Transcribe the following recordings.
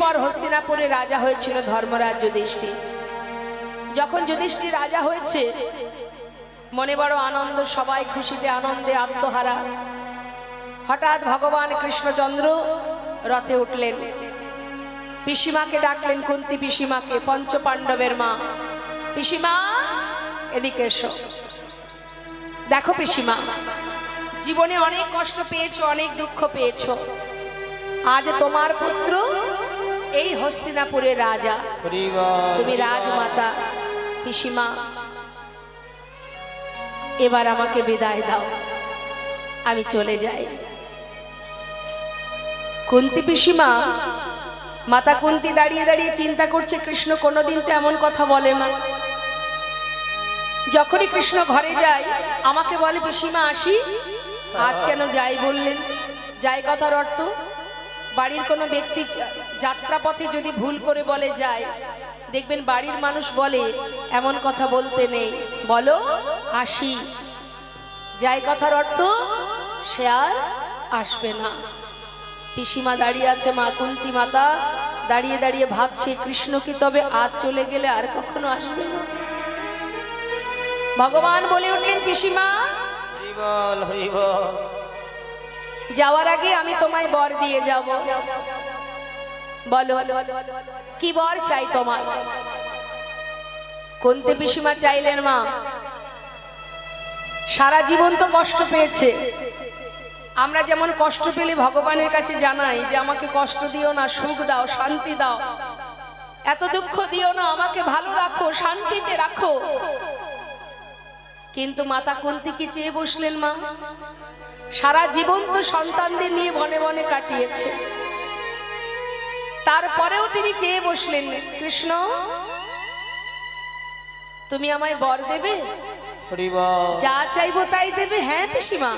পর হস্তিনাপুরে রাজা হয়েছিল ধর্মরাজ যুধিষ্ঠির। যখন যুধিষ্ঠির রাজা হয়েছে মনে বড় আনন্দ, সবাই খুশিতে আনন্দে আত্মহারা। হঠাৎ ভগবান কৃষ্ণচন্দ্র রথে উঠলেন, পিসিমাকে ডাকলেন, কুন্তি পিসিমাকে, পঞ্চপাণ্ডবের মা। পিসিমা এদিকে এসো। দেখো পিসিমা, জীবনে অনেক কষ্ট পেয়েছো, অনেক দুঃখ পেয়েছো, আজ তোমার পুত্র এই হস্তিনাপুরের রাজা, তুমি রাজমাতা। পিসিমা এবার আমাকে বিদায় দাও, আমি চলে যাই। কুন্তি পিসিমা, মাতা কুন্তি দাঁড়িয়ে দাঁড়িয়ে চিন্তা করছে, কৃষ্ণ কোনোদিন তো এমন কথা বলে না। যখনই কৃষ্ণ ঘরে যায় আমাকে বলে পিসিমা আসি, আজ কেন যাই বললেন? যাই কথার অর্থ, বাড়ির কোনো ব্যক্তি যাত্রাপথে যদি ভুল করে বলে যায়, দেখবেন বাড়ির মানুষ বলে এমন কথা বলতে নেই, বলো আসি। যাই কথার অর্থ সে আর আসবে না। পিসিমা দাঁড়িয়ে আছে, মা কুন্তি মাতা দাঁড়িয়ে দাঁড়িয়ে ভাবছে, কৃষ্ণ কি তবে আজ চলে গেলে আর কখনো আসবে না? ভগবান বলে উঠলেন, পিসিমা যাওয়ার আগে আমি তোমায় বর দিয়ে যাব। বলো কি বর চাই তোমার? কুন্তি পিসিমা চাইলেন, মা সারা জীবন তো কষ্ট পেয়েছে, আমরা যেমন কষ্ট পেলে ভগবানের কাছে জানাই যে আমাকে কষ্ট দিও না, সুখ দাও, শান্তি দাও, এত দুঃখ দিও না, আমাকে ভালো রাখো, শান্তিতে রাখো। কিন্তু মাতা কুন্তি কি চেয়ে বসলেন? মা সারা জীবন তো সন্তানদের নিয়ে বনে বনে কাটিয়েছে, তারপরেও তিনি চেয়ে বসলেন, কৃষ্ণ তুমি আমায় বর দেবে? যা চাইবো তাই দেবে? হ্যাঁ পিসিমা,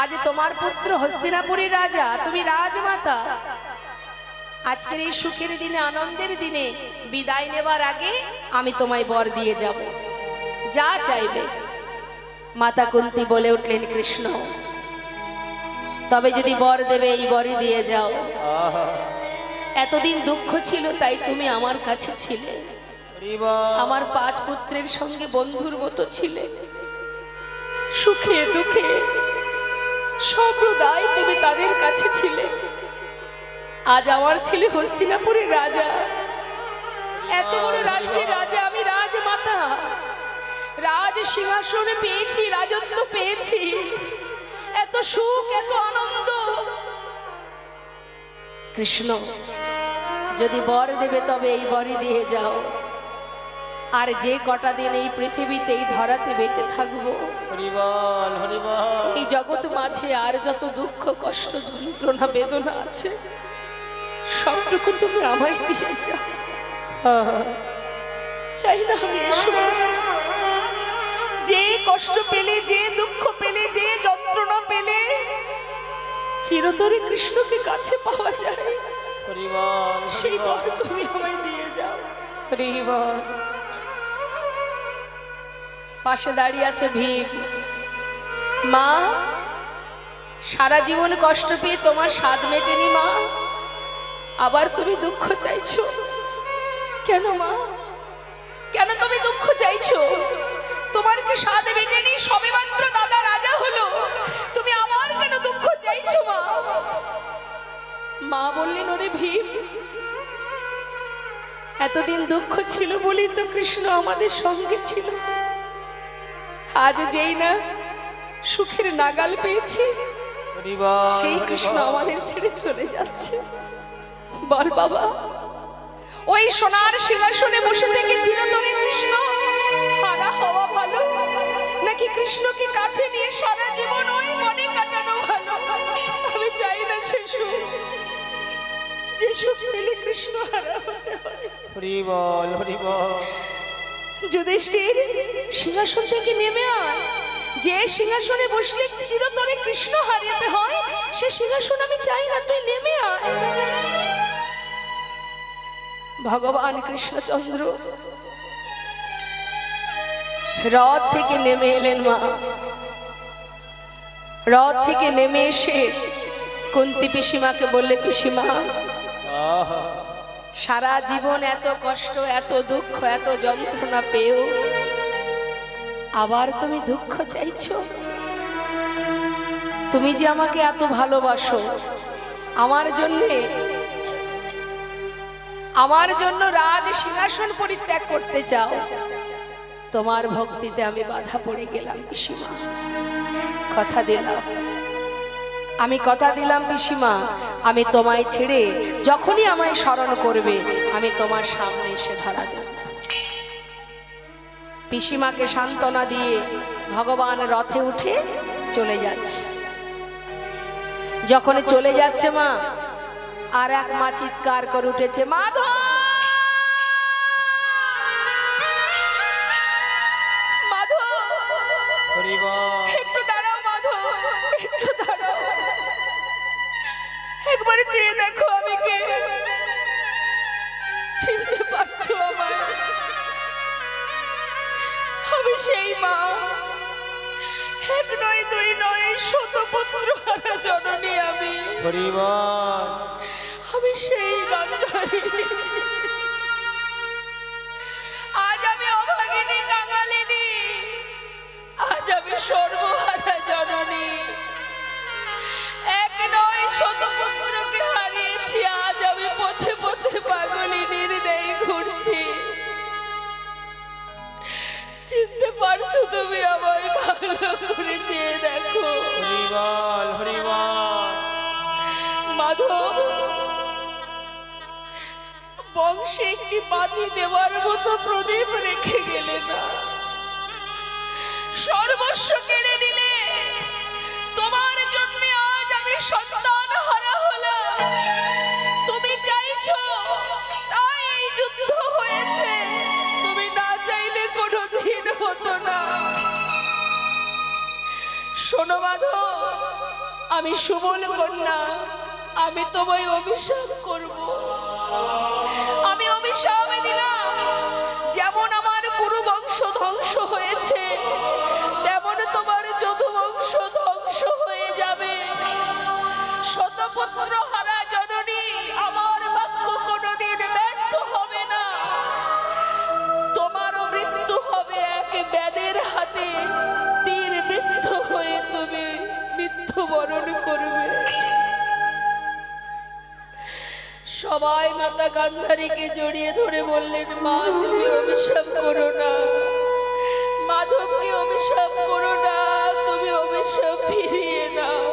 আজ তোমার পুত্র হস্তিনাপুরের রাজা, তুমি রাজমাতা, আজকের এই সুখের দিনে, আনন্দের দিনে বিদায় নেবার আগে আমি তোমায় বর দিয়ে যাব, যা চাইবে। মাতা কুন্তি বলে উঠলেন, কৃষ্ণ তবে যদি বর দেবে এই বরই দিয়ে যাও। এতদিন দুঃখ ছিল তাই তুমি আমার কাছে ছিলে, আমার 5 পুত্রের সঙ্গে বন্ধুর মতো ছিলে, সুখে দুঃখে সর্বদাই তুমি তাদের কাছে ছিলে। আজ আমার ছেলে হস্তিনাপুরের রাজা, এত বড় রাজ্যের রাজা, আমি রাজমাতা, রাজ সিংহাসনে পেয়েছি, রাজত্ব পেয়েছি, এত সুখ, এত আনন্দ। কৃষ্ণ যদি বর দেবে তবে এই বরই দিয়ে যাও, আর যে কটা দিন এই পৃথিবীতে এই ধরাতে বেঁচে থাকবো, এই জগৎ মাঝে আর যত দুঃখ কষ্ট যন্ত্রণা বেদনা আছে সবটুকু তুমি আমায় দিয়ে যাও। চাই না আমি এসব, যে কষ্ট পেলে, যে দুঃখ পেলে, যে যন্ত্রণা পেলে চিরতরে কৃষ্ণকে কাছে পাওয়া যায়, সেই বর তুমি আমায় দিয়ে যাও। পাশে দাঁড়িয়ে আছে ভীম। মা সারা জীবন কষ্ট পেয়ে তোমার স্বাদ মেটেনি মা, আবার তুমি দুঃখ চাইছো কেন? মা কেন তুমি দুঃখ চাইছো? তোমার কি স্বাদ মেটেনি? সবে মাত্র দাদা রাজা হলো, তুমি আবার কেন দুঃখ চাইছো? মা মা বললেন, ওরে ভীম, এতদিন দুঃখ ছিল বলেই তো কৃষ্ণ আমাদের সঙ্গে ছিল, আজ যেই না সুখের নাগাল পেয়েছি সেই কৃষ্ণ আমাদের ছেড়ে চলে যাচ্ছে। বল বাবা, ওই সোনার সিংহাসনে বসে থেকে চিরতরে কৃষ্ণ হারা হওয়া ভালো, নাকি কৃষ্ণকে কাছে নিয়ে সারা জীবন ওই মনে কাটানো ভালো? আমি চাই না সে সুখ, যে সুখ পেলে কৃষ্ণ হারা হতে হয়। যুধিষ্ঠির সিংহাসন থেকে নেমে আয়, যে সিংহাসনে বসলে চিরতরে কৃষ্ণ হারাতে হয় সে সিংহাসন আমি চাই না, তুই নেমে আয়। ভগবান কৃষ্ণচন্দ্র রথ থেকে নেমে এলেন। মা রথ থেকে নেমে এসে কুন্তি পিসিমাকে বললে, পিসিমা সারা জীবন এত কষ্ট, এত দুঃখ, এত যন্ত্রণা পেয়েও আবার তুমি দুঃখ চাইছো? তুমি যে আমাকে এত ভালোবাসো, আমার জন্য রাজ সিংহাসন পরিত্যাগ করতে চাও, তোমার ভক্তিতে আমি বাধা পড়ে গেলাম পিসিমা। আমি কথা দিলাম পিসিমা, আমি তোমায় ছেড়ে যখনই আমায় স্মরণ করবে আমি তোমার সামনে এসে ধরা দেব। পিসিমাকে সান্ত্বনা দিয়ে ভগবান রথে উঠে চলে যাচ্ছে। যখন চলে যাচ্ছে মা, আর এক মা চিৎকার করে উঠেছে, মাধব মাধব, একটু দাঁড়াও মাধব, একটু দাঁড়াও, একবার চেয়ে দেখো আমি কে, চিনতে পারছো আমায়? আমি সেই মা, এক নয় দুই নয় শতপুত্র হারা জননী আমি। আমি সেই গান্ধারী। আজ আমি অভাগিনী কাঙালিনী, আজ আমি সর্বহারা জননী। এক নয় শতপুত্রকে হারিয়েছি, আজ আমি পথে পথে পাগলিনীর নেই ঘুরছি। চিনতে পারছো তুমি আমায়? ভালো করে চেয়ে দেখো। হরিবল হরিবল। মাধব, বংশে একটি বাতি দেওয়ার মতো প্রদীপ রেখে গেলে না, সর্বস্ব কেড়ে নিলে। তোমার জন্য আজ আমি সন্তান হারা হলাম। তুমি চাইছো তাই এই যুদ্ধ হয়েছে, তুমি না চাইলে কোনোদিন হতো না। শোনো মাধব, আমি সুবল কন্যা, আমি তোমায় অভিশাপ করব। আমি অভিশাপ দিলাম, যেমন আমার কুরু বংশ ধ্বংস হয়েছে, তেমন তোমার যদু বংশ ধ্বংস হয়ে যাবে। শতপুত্র হারা জননী, আমার বাক্য কোনোদিন ব্যর্থ হবে না। তোমারও মৃত্যু হবে এক ব্যাধের হাতে, তীর বিদ্ধ হয়ে তুমি মৃত্যুবরণ করবে। সবাই মাতা গান্ধারীকে জড়িয়ে ধরে বললেন, মা তুমি অভিশাপ করো না, মাধবকে অভিশাপ করো না, তুমি অভিশাপ ফিরিয়ে নাও।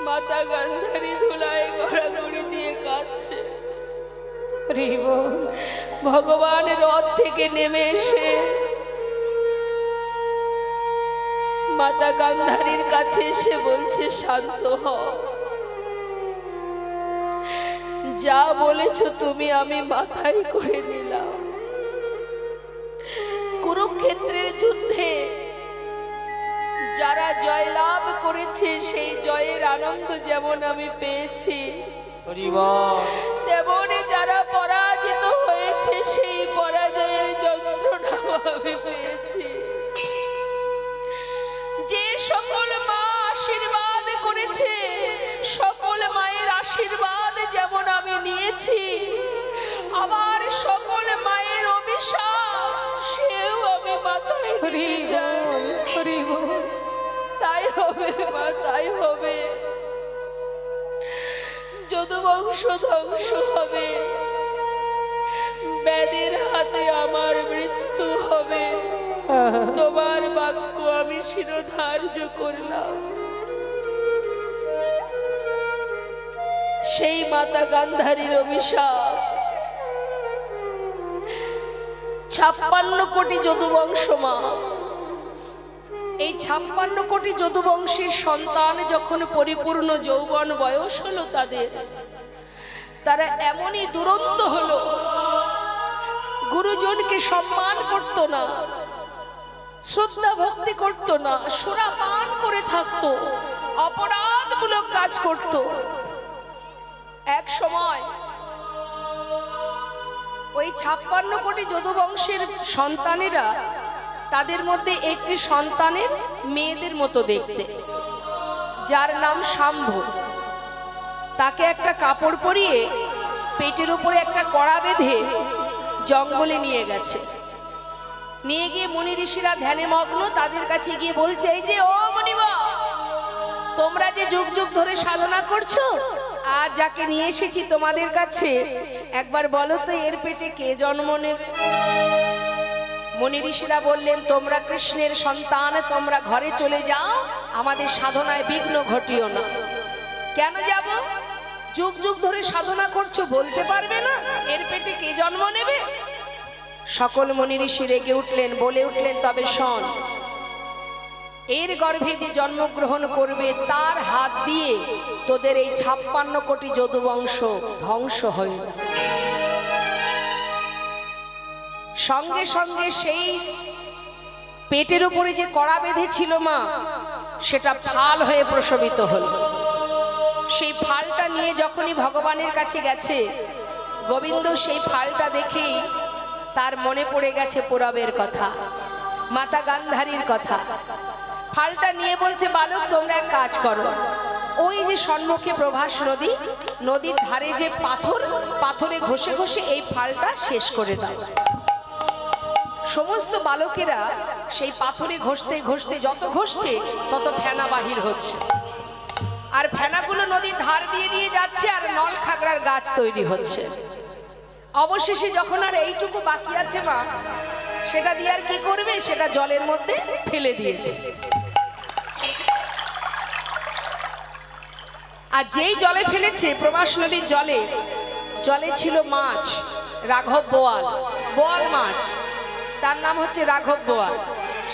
মাতা গান্ধারী ধুলায় গড়াগড়ি দিয়ে কাঁদছে। ভগবান রথ থেকে নেমে এসে মাতা গান্ধারীর কাছে এসে বলছে, শান্ত হও, যা বলেছো তুমি আমি মাথায় করে নিলাম। কুরুক্ষেত্রের যুদ্ধে যারা জয়লাভ করেছে সেই জয়ের আনন্দ যেমন আমি পেয়েছি, তেমনি যারা পরাজিত হয়েছে সেই পরাজয়ের যন্ত্রণা আমি পেয়েছি। যে সকল মা আশীর্বাদ করেছে, সকল মায়ের আশীর্বাদ যেমন আমি নিয়েছি, আবার সকল মায়ের অভিশাপ সেও আমি মাথায় নিয়ে যাই। তাই হবে মা, তাই হবে। যদুবংশ ধ্বংস হবে, ব্যাধের হাতে আমার মৃত্যু হবে। তোমার বাক্য আমি শিরোধার্য করলাম। সেই মাতা গান্ধারীর অভিশাপ 56 কোটি যদুবংশ মা, এই 56 কোটি যদুবংশীর সন্তান যখন পরিপূর্ণ যৌবন বয়স হলো তারা এমনই দুরন্ত হলো, গুরুজনকে সম্মান করত না, শ্রদ্ধা ভক্তি করত না, সুরা পান করে থাকতো, অপরাধমূলক কাজ করত। এক সময় ওই 56 কোটি যদুবংশের সন্তানেরা, তাদের মধ্যে একটি সন্তানের মেয়েদের মতো দেখতে, যার নাম শাম্ভ, তাকে একটা কাপড় পরিয়ে পেটের উপরে একটা কড়া বেঁধে জঙ্গলে নিয়ে গেছে। নিয়ে গিয়ে মুনি ঋষিরা ধ্যানে মগ্ন, তাদের কাছে গিয়ে বলছে, এই যে ও মুনিবা, তোমরা যে যুগ যুগ ধরে সাধনা করছো, আজ যাকে নিয়ে এসেছি তোমাদের কাছে, একবার বলো তো এর পেটে কে জন্ম নেবে? মুনি ঋষিরা বললেন, তোমরা কৃষ্ণের সন্তান, তোমরা ঘরে চলে যাও, আমাদের সাধনায় বিঘ্ন ঘটিও না। কেন যাব? যুগ যুগ ধরে সাধনা করছো, বলতে পারবে না এর পেটে কে জন্ম নেবে? সকল মুনি ঋষি রেগে উঠলেন, বলে উঠলেন, তবে শোন, এর গর্ভে যে জন্মগ্রহণ করবে তার হাত দিয়ে তোদের এই 56 কোটি যদুবংশ ধ্বংস হয়ে যাবে। সঙ্গে সঙ্গে সেই পেটের উপরে যে কড়া বেঁধেছিল মা, সেটা ফাল হয়ে প্রসবিত হল। সেই ফালটা নিয়ে যখনই ভগবানের কাছে গেছে, গোবিন্দ সেই ফালটা দেখেই তার মনে পড়ে গেছে পুরবের কথা, মাতা গান্ধারীর কথা। ফালটা নিয়ে বলছে, বালক তোমরা এক কাজ করো, ওই যে সম্মুখে প্রভাস নদী, নদীর ধারে যে পাথরে ঘষে ঘষে এই ফালটা শেষ করে দাও। সমস্ত বালকেরা সেই পাথরে ঘষতে ঘষতে যত ঘষছে তত ফেনা বাহির হচ্ছে, আর ফেনাগুলো নদীর ধার দিয়ে দিয়ে যাচ্ছে, আর নল খাগড়ার গাছ তৈরি হচ্ছে। অবশেষে যখন আর এইটুকু বাকি আছে মা, সেটা দিয়ে আর কি করবে, সেটা জলের মধ্যে ফেলে দিয়েছে। আর যেই জলে ফেলেছে, প্রভাস নদীর জলে ছিল মাছ, রাঘব বোয়াল, বোয়াল মাছ, তার নাম হচ্ছে রাঘব বোয়াল।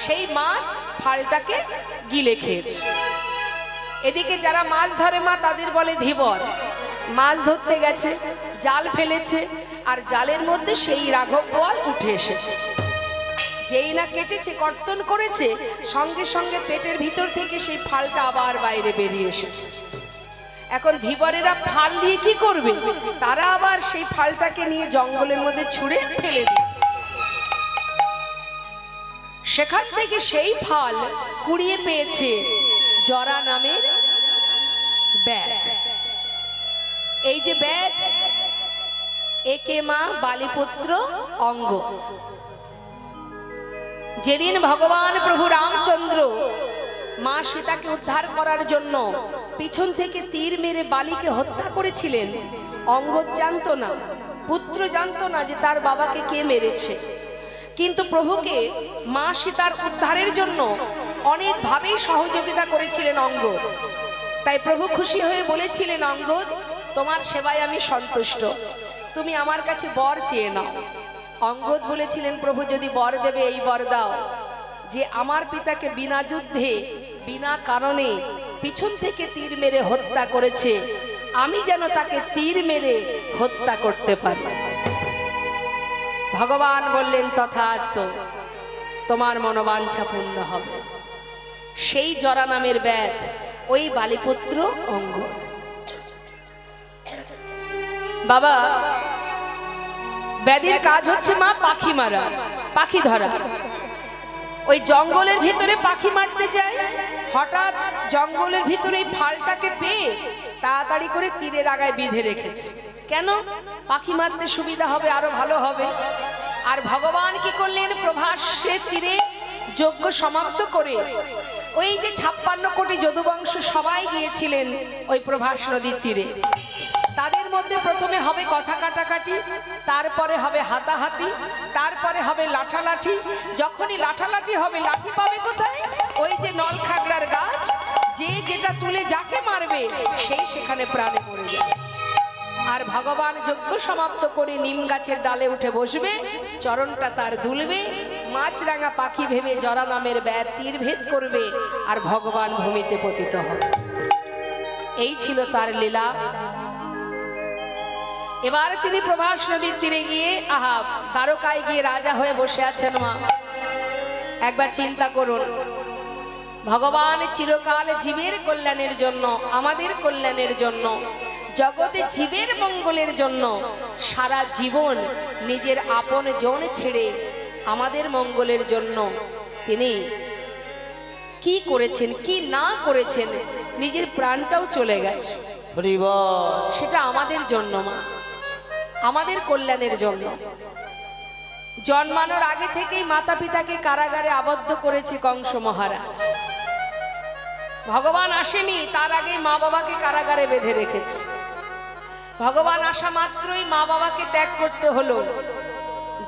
সেই মাছ ফালটাকে গিলে খেয়েছে। এদিকে যারা মাছ ধরে মা, তাদের বলে ধীবর। মাছ ধরতে গেছে, জাল ফেলেছে, আর জালের মধ্যে সেই রাঘব বোয়াল উঠে এসেছে। যেই না কেটেছে, কর্তন করেছে, সঙ্গে সঙ্গে পেটের ভিতর থেকে সেই ফালটা আবার বাইরে বেরিয়ে এসেছে। এখন ধীবরেরা ফাল দিয়ে কি করবে? তারা আবার সেই ফালটাকে নিয়ে জঙ্গলের মধ্যে ছুঁড়ে ফেলে দেয়। সেখান থেকে সেই ফাল কুড়িয়ে পেয়েছে জরা নামের ব্যাধ। এই যে ব্যাধ, একে মা বালিপুত্র অঙ্গদ। যেদিন ভগবান প্রভু রামচন্দ্র মা সীতাকে উদ্ধার করার জন্য পিছন থেকে তীর মেরে বালিকে হত্যা করেছিলেন, অঙ্গদ জানতো না, পুত্র জানতো না যে তার বাবাকে কে মেরেছে। কিন্তু প্রভুকে মা সীতার উদ্ধারের জন্য অনেকভাবেই সহযোগিতা করেছিলেন অঙ্গদ। তাই প্রভু খুশি হয়ে বলেছিলেন, অঙ্গদ, তোমার সেবায় আমি সন্তুষ্ট, তুমি আমার কাছে বর চেয়ে নাও। অঙ্গদ বলেছিলেন, প্রভু যদি বর দেবে, এই বর দাও যে আমার পিতাকে বিনা যুদ্ধে, বিনা কারণে পিছন থেকে তীর মেরে হত্যা করেছে, আমি যেন তাকে তীর মেরে হত্যা করতে পারি। ভগবান বললেন, তথাস্তু, তোমার মনোবাঞ্ছা পূর্ণ হবে। সেই জরা নামের ব্যাধ ওই বালিপুত্র অঙ্গদ। বাবা, ব্যাধির কাজ হচ্ছে মা পাখি মারা, পাখি ধরা। ওই জঙ্গলের ভিতরে পাখি মারতে যায়, হঠাৎ জঙ্গলের ভিতরে ফালটাকে পেয়ে তাড়াতাড়ি করে তীরের আগায় বেঁধে রেখেছে। কেন? পাখি মারতে সুবিধা হবে, আরো ভালো হবে। আর ভগবান কি করলেন? প্রভাসের তীরে যজ্ঞ সমাপ্ত করে ওই যে 56 কোটি যদুবংশ সবাই গিয়েছিলেন ওই প্রভাস নদীর তীরে। তাদের মধ্যে প্রথমে হবে কথা কাটাকাটি, তারপরে হবে হাতাহাতি, তারপরে হবে লাঠালাঠি। যখনই লাঠালাঠি হবে, লাঠি পাবে কোথায়? ওই যে নল খাগড়ার গাছ, যে যেটা তুলে যাকে মারবে সেই সেখানে প্রাণে পড়ে যাবে। আর ভগবান যজ্ঞ সমাপ্ত করে নিম গাছের ডালে উঠে বসবে, চরণটা তার দুলবে, মাছরাঙা পাখি ভেবে জরা নামের ব্যাধ তীর ভেদ করবে, আর ভগবান ভূমিতে পতিত হবে। এই ছিল তার লীলা। এবার তিনি প্রভাস নদীর তীরে গিয়ে, দ্বারকায় গিয়ে রাজা হয়ে বসে আছেন মা। একবার চিন্তা করুন, ভগবান চিরকাল জীবের কল্যাণের জন্য, আমাদের কল্যাণের জন্য, জগতে জীবের মঙ্গলের জন্য সারা জীবন নিজের আপন জন ছেড়ে আমাদের মঙ্গলের জন্য তিনি কি করেছেন, কি না করেছেন, নিজের প্রাণটাও চলে গেছে। সেটা আমাদের জন্য মা, আমাদের কল্যাণের জন্য। জন্মানোর আগে থেকেই মাতা পিতাকে কারাগারে আবদ্ধ করেছে কংস মহারাজ। ভগবান আসেনি তার আগে মা বাবাকে কারাগারে বেঁধে রেখেছে। ভগবান আসা মাত্রই মা বাবাকে ত্যাগ করতে হলো।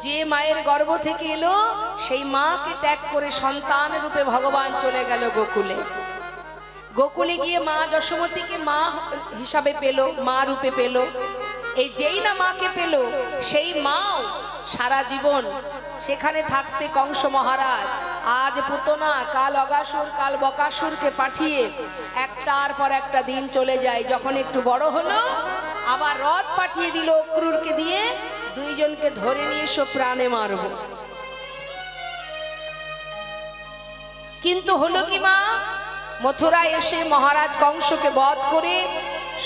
যে মায়ের গর্ভ থেকে এলো সেই মাকে ত্যাগ করে সন্তান রূপে ভগবান চলে গেল গোকুলে। গোকুলে গিয়ে মা যশোমতীকে মা হিসাবে পেল, মা রূপে পেল। এই যেই না মাকে পেল সেই মাও সারা জীবন সেখানে থাকতে কংস মহারাজ আজ পুতনা, কাল অগাসুর, কাল বকাসুরকে পাঠিয়ে একটার পর একটা দিন চলে যায়। যখন একটু বড় হলো আবার রথ পাঠিয়ে দিল অক্রুরকে দিয়ে, দুইজনকে ধরে নিয়ে এসো প্রাণে মারব। কিন্তু হলো কি মা, মথুরায় এসে মহারাজ কংসকে বধ করে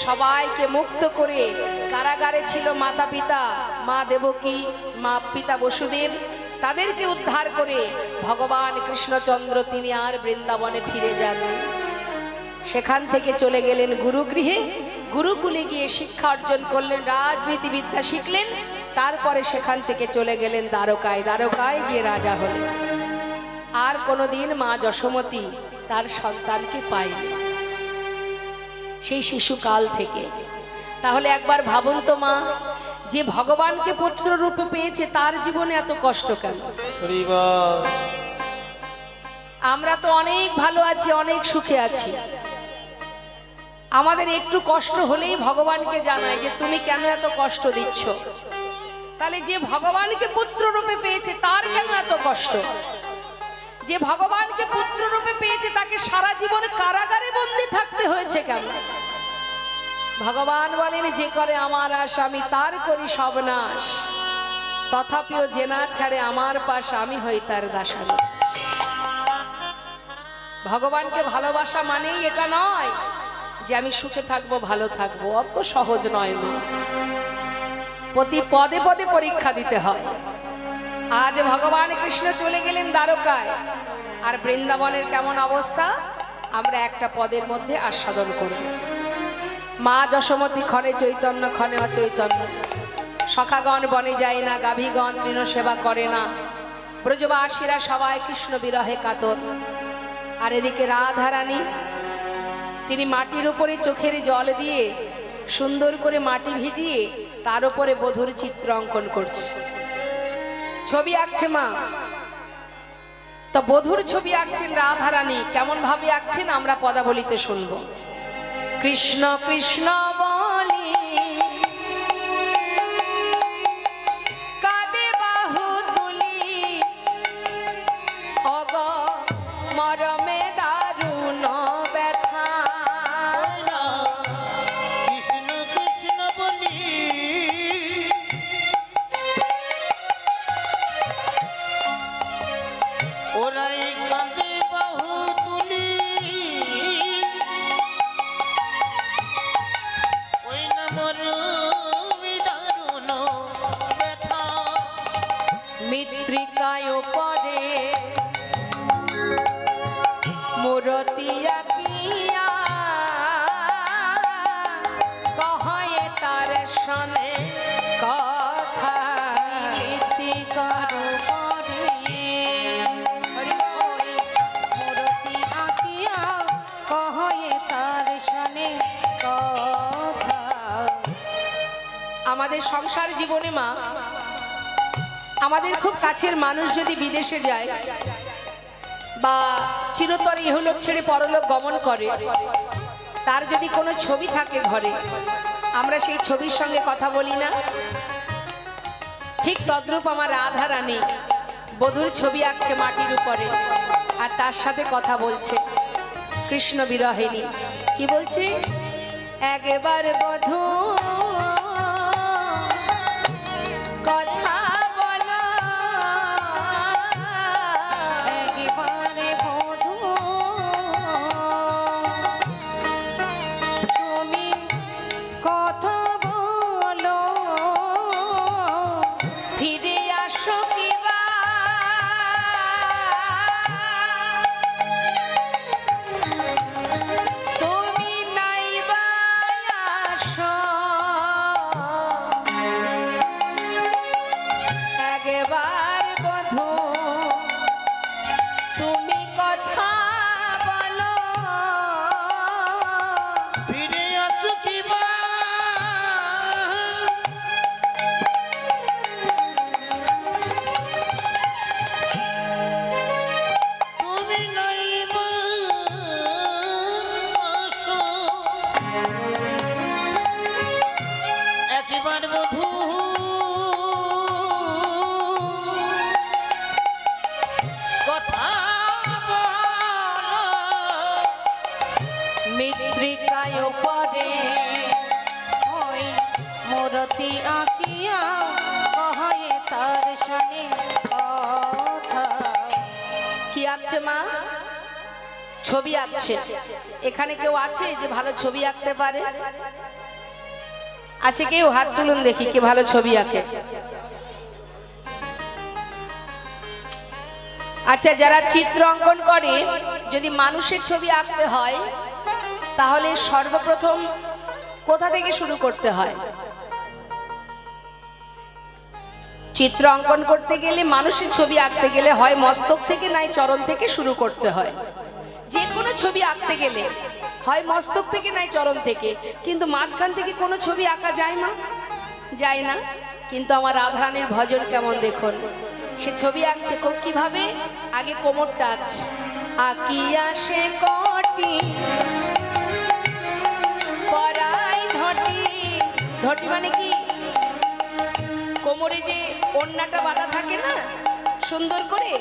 সবাইকে মুক্ত করে, কারাগারে ছিল মাতা পিতা, মা দেবকী, মা পিতা বসুদেব, তাদেরকে উদ্ধার করে ভগবান কৃষ্ণচন্দ্র তিনি আর বৃন্দাবনে ফিরে যান। সেখান থেকে চলে গেলেন গুরুগৃহে, গুরুকুলে গিয়ে শিক্ষা অর্জন করলেন, রাজনীতিবিদ্যা শিখলেন। তারপরে সেখান থেকে চলে গেলেন দ্বারকায়, দ্বারকায় গিয়ে রাজা হলেন। আর কোনোদিন মা যশোমতী তার সন্তানকে পায়নি সেই শিশুকাল থেকে। তাহলে একবার ভাবুন তো মা, যে ভগবানকে পুত্র রূপে পেয়েছে তার জীবনে এত কষ্ট কেন? আমরা তো অনেক ভালো আছি, অনেক সুখে আছি। আমাদের একটু কষ্ট হলেই ভগবানকে জানাই যে তুমি কেন এত কষ্ট দিচ্ছ। তাহলে যে ভগবানকে পুত্র রূপে পেয়েছে তার কেন এত কষ্ট? যে ভগবানকে পুত্র রূপে পেয়েছে তাকে সারা জীবন কারাগারে বন্দী থাকতে হয়েছে কেন? ভগবান বলেন, যে করে আমার আশ আমি তার করি সব নাশ, তথাপিও যে না ছাড়ে আমার পাশ আমি হই তার দাসানো। ভগবানকে ভালোবাসা মানেই এটা নয় যে আমি সুখে থাকবো, ভালো থাকবো, অত সহজ নয়। প্রতি পদে পদে পরীক্ষা দিতে হয়। আজ ভগবান কৃষ্ণ চলে গেলেন দ্বারকায়, আর বৃন্দাবনের কেমন অবস্থা আমরা একটা পদের মধ্যে আস্বাদন করব। মা যশোমতী ক্ষণে চৈতন্য, ক্ষণে অচৈতন্য। সখাগণ বনে যায় না, গাভীগণ তৃণ সেবা করে না, ব্রজবাসীরা সবাই কৃষ্ণ বিরহে কাতর। আর এদিকে রাধারানী তিনি মাটির উপরে চোখের জল দিয়ে সুন্দর করে মাটি ভিজিয়ে তার উপরে বধূর চিত্র অঙ্কন করছে, ছবি আঁকছে মা। তো বধূর ছবি আঁকছেন রাধারানী, কেমন ভাবে আঁকছেন আমরা পদাবলিতে শুনবো। কৃষ্ণ কৃষ্ণ বলি কাঁদে বাহু তুলি, অগ মরমে দারুণ ব্যথা। কৃষ্ণ কৃষ্ণ বলি ওরাই কাঁদে বাহু তুলি, ওই না মরমে দারুণ ব্যথা। মৃত্তিকায় পরে মূরতি আঁকিয়া, কহে তার সনে কথা। মৃত্তিকার পরে মূরতি আঁকিয়া, কহে তার সনে কথা। আমাদের সংসার জীবনে মা, আমাদের খুব কাছের মানুষ যদি বিদেশে যায় বা চিরতরে ইহলোক ছেড়ে পরলোক গমন করে, তার যদি কোনো ছবি থাকে ঘরে, আমরা সেই ছবির সঙ্গে কথা বলি না? ঠিক তদ্রূপ আমার রাধারানী বধূর ছবি আঁকছে মাটির উপরে, আর তার সাথে কথা বলছে কৃষ্ণ বিরহিনী। কি বলছে? একবার বধূ কথা বলো, একবারে বধূ তুমি কথা বলো, ফিরে আসো কিবা তুমি নাইবা একবার বধূ কথা বলো মৃত্তিকায় পরে ওই মূরতি আঁকিয়া কহে তার সনে কথা। কি আঁকছে মা? ছবি আঁকছে। এখানে কেউ আছে যে ভালো ছবি আঁকতে পারে? আছে কেউ? হাত তুলুন দেখি কে ভালো ছবি আঁকে। আচ্ছা, যারা চিত্র অঙ্কন করে, যদি মানুষের ছবি আঁকতে হয় তাহলে সর্বপ্রথম কোথা থেকে শুরু করতে হয়? চিত্র অঙ্কন করতে গেলে, মানুষের ছবি আঁকতে গেলে হয় মস্তক থেকে নাই চরণ থেকে শুরু করতে হয়। যে কোনো ছবি আঁকতে গেলে হয় মস্তক থেকে নাই চরণ থেকে, কিন্তু মাঝখান থেকে কোনো ছবি আঁকা যায় না, যায় না। কিন্তু আমার রাধারানীর ভজন কেমন দেখুন, সে ছবি আঁকছে কিভাবে? আগে কোমরটা আঁকছে, আঁকিয়া সে কটি পরাই ধটি। ধটি মানে কি? কোমরে যে ওড়নাটা বাঁধা থাকে না সুন্দর করে,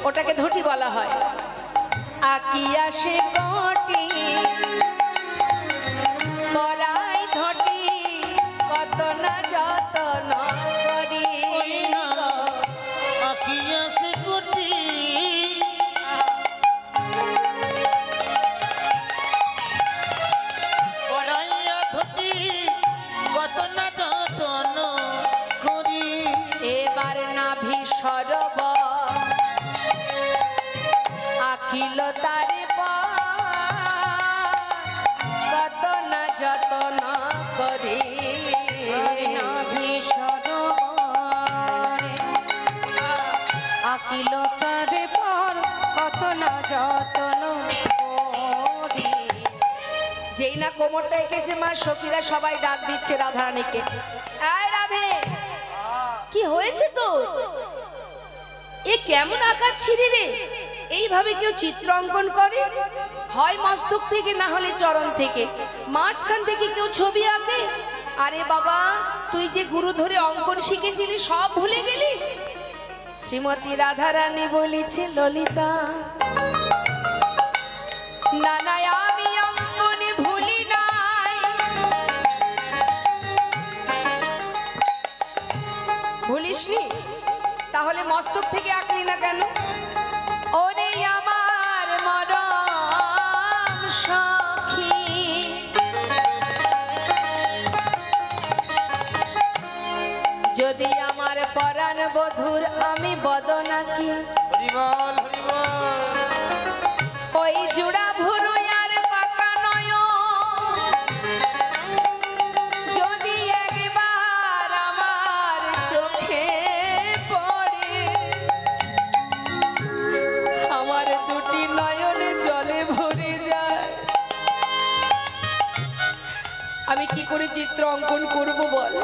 ওটাকে ধটি বলা হয়। আঁকিয়া সে কটি পরাই ধটি, কত না যতন করি। আঁকিয়া সে কোটি পরাইয়া ধটি, কত না যতন করি। এবার নাভি সরব আখিল তারে কত না যতন করি। আকিল তারে পর কত না যতন করি। যেই না কোমরটা এঁকেছে মা, সখীরা সবাই ডাক দিচ্ছে রাধারানীকে, আয় রাধে, কি হয়েছে তো? এ কেমন আকার ছিঁড়ি রে? এইভাবে কেউ চিত্র অঙ্কন করে? হয় মস্তক থেকে না হলে চরণ থেকে, মাঝখান থেকে কেউ ছবি আঁকে? আরে বাবা, তুই যে গুরু ধরে অঙ্কন শিখেছিলি সব ভুলে গেলি? শ্রীমতী রাধারানী বলেছে, ললিতা না না, আমি অঙ্কনে ভুলি নাই। ভুলিসনি? তাহলে মস্তক থেকে আঁকলি না কেন? ওরে আমার মরম সখী, যদি আমার পরাণ বধুর আমি বদন আঁকি, হরিবল হরিবল ওই জুড়া ভুরু আর পাকা নয়ন যদি একবার আমার চোখে পড়ে, আমার দুটি নয়নে জলে ভরে যায়। আমি কি করে চিত্র অঙ্কন করব বল?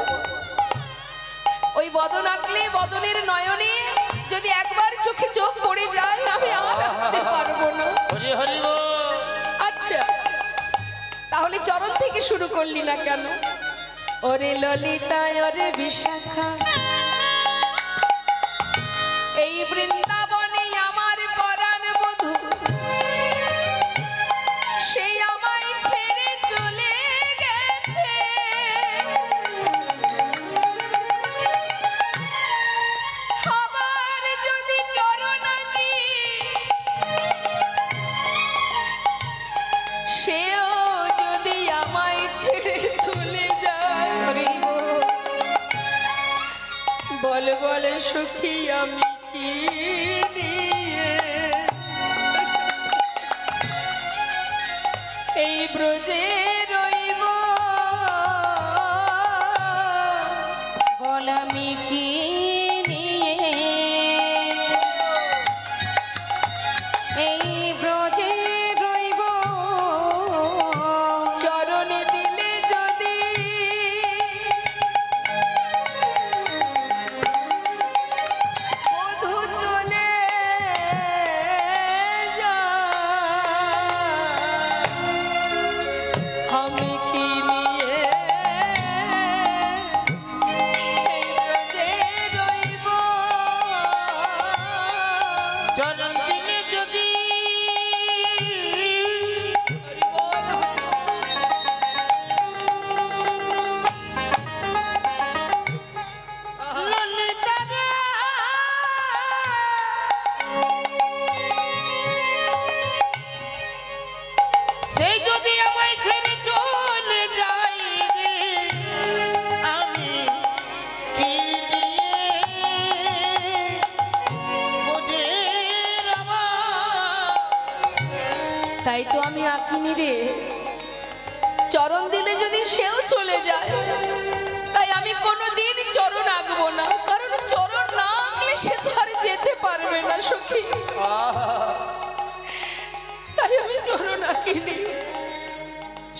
ওই বদন আঁকলে বদনের নয়নে যদি একবার চোখে চোখ পড়ে যায়, আমি আর আঁকতে পারবো না। হরি হরিবল। আচ্ছা, তাহলে চরণ থেকে শুরু করলি না কেন? ওরে ললিতা ওরে বিশাখা, এই বৃন্দাবনে আমার পরাণ বধূ, সেই আমায় ছেড়ে চলে গেছে। আবার যদি চরণ আঁকি, সেও যদি আমায় ছেড়ে চলে যায়। বল বল সখী, আমি কি নিয়ে এই ব্রজে রইব? বল আমি কি নিয়ে এই ব্রজে রইব? চরণে দিলে যদি বধূ চলে যায়, আঁকিনি রে, চরণ দিলে যদি সেও চলে যায়, তাই আমি কোনোদিন চরণ আঁকবো না, কারণ চরণ না আঁকলে সে তো আর যেতে পারবে না সখী। তাই আমি চরণ আঁকিনি।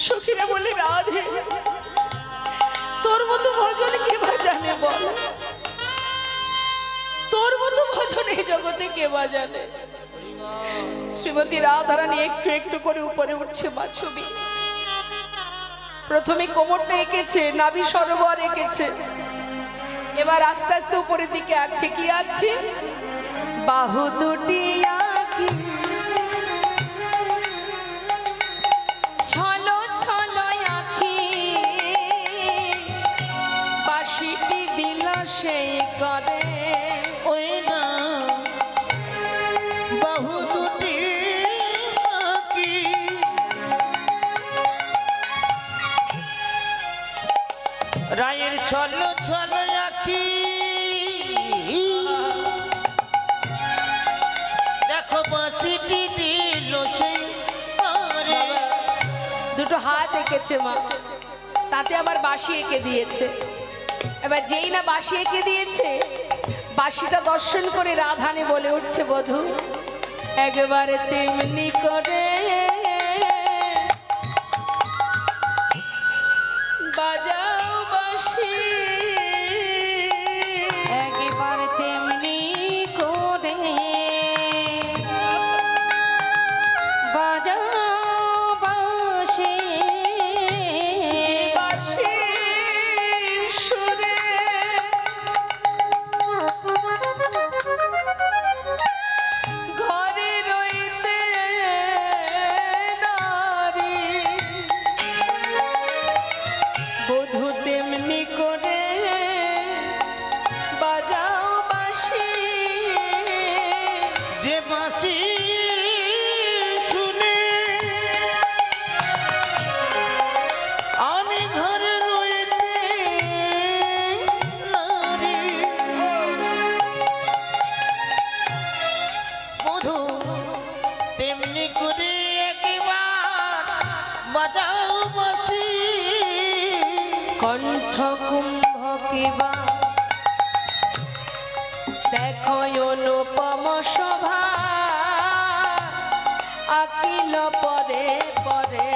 সখীরা বলে, রাধে তোর মতো ভজন কে বা জানে বল, তোর মতো ভজন এই জগতে কে বা জানে। শ্রীমতী রাধারানী একটু একটু করে উপরে উঠছে মা ছবি। প্রথমে কোমরটা এঁকেছে, নাভি সরোবর এঁকেছে, এবার আস্তে আস্তে উপরের দিকে আঁকছে। কি আঁকছে? বাহু দুটি আঁকি ছলো ছলো আঁকি, বাঁশিটি দিল সেই করে। ওই না বাহু দুটি আঁকি, রায়ের ছল ছল আঁকি, দেখো বাঁশিটি দিল সেই করে। দুটো হাত এঁকেছে মা, তাতে আবার বাঁশি এঁকে দিয়েছে। এবার যেই না বাঁশি এঁকে দিয়েছে, বাঁশিটা দর্শন করে রাধানে বলে উঠছে, বধূ একবারে তেমনি করে বাজাও বাঁশি, একবার তেমনি করে বাজাও বাঁশি, বাঁশির সুরে ঘরে রইতে নারী, বধূ তেমনি করে বাজাও বাঁশি। যে বাঁশি শুনে আমি ঘরে রইতে নারী, বধূ তেমনি করে একবার বাজাও বাঁশি। কণ্ঠ কুম্ভ কিবা দেখো অনুপম শোভা, আকিল পরে পরে।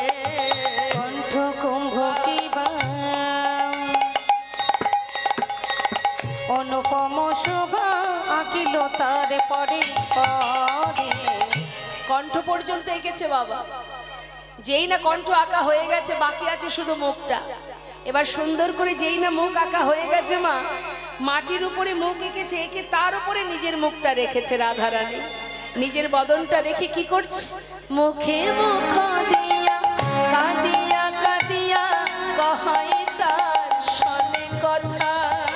কণ্ঠ কুম্ভ কিবা অনুপম শোভা, আঁকিল তার পরে পরে। কণ্ঠ পর্যন্ত এঁকেছে বাবা। যেই না কণ্ঠ আঁকা হয়ে গেছে, বাকি আছে শুধু মুখটা। এবার সুন্দর করে যেই না মুখ আঁকা হয়ে গেছে, মা মাটির উপরে মুখ এঁকেছে, এঁকে তার উপরে নিজের মুখটা রেখেছে রাধারানী। নিজের বদনটা রেখে কি করছে? মুখে মুখ দিয়া কাঁদিয়া কাঁদিয়া কহাই তার শোনে কথা।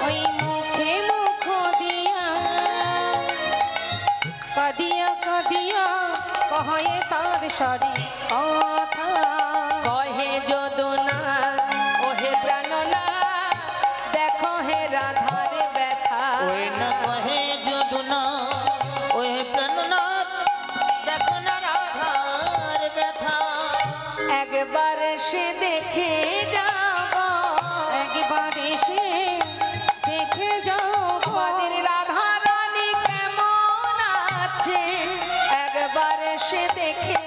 ওই মুখে মুখ দিয়া কাঁদিয়া কাঁদিয়া কহে তার সরে কথা। কহে যদুনা ওহে প্রাণনা, দেখো হে রাধার ব্যথা। ওই না কহে যদুনা ওই প্রাণনাথ, দেখো না রাধার ব্যথা। একবার সে দেখে যাব, একবার এসে দেখে যাও আমাদের রাধারানী কেমন আছে, একবার সে দেখে